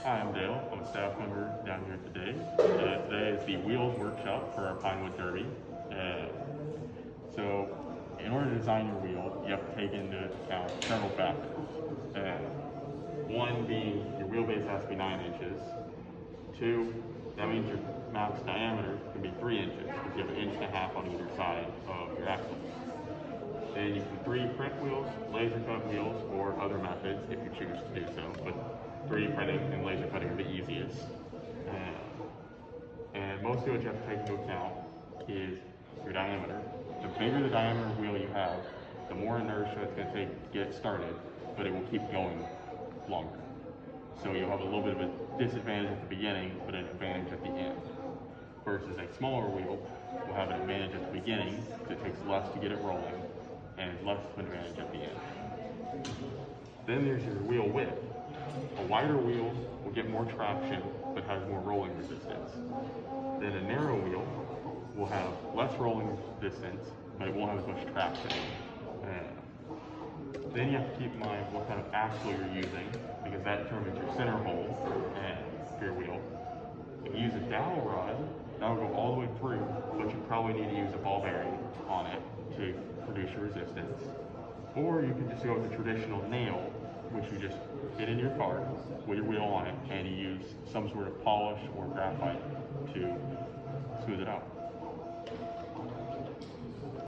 Hi, I'm Dale. I'm a staff member down here today. Today is the wheels workshop for our Pinewood Derby. Uh, so, in order to design your wheel, you have to take into account several factors. Uh, One being your wheelbase has to be 9 inches. Two, that means your max diameter can be 3 inches because you have 1.5 inches on either side of your axle. Then you can 3D print wheels, laser cut wheels, or other methods if you choose to do so. But 3D printing and laser cutting are the easiest. And mostly what you have to take into account is your diameter. The bigger the diameter wheel you have, the more inertia it's going to take to get started, but it will keep going longer. So you'll have a little bit of a disadvantage at the beginning, but an advantage at the end. Versus a smaller wheel will have an advantage at the beginning because it takes less to get it rolling and less of an advantage at the end. Then there's your wheel width. A wider wheel will get more traction but has more rolling resistance. Then a narrow wheel will have less rolling distance but it won't have as much traction. Then you have to keep in mind what kind of axle you're using because that determines your center hole for your wheel. If you use a dowel rod, that'll go all the way through, but you probably need to use a ball bearing on it to produce your resistance. Or you can just go with the traditional nail, which you just get in your car with your wheel on it, and you use some sort of polish or graphite to smooth it out.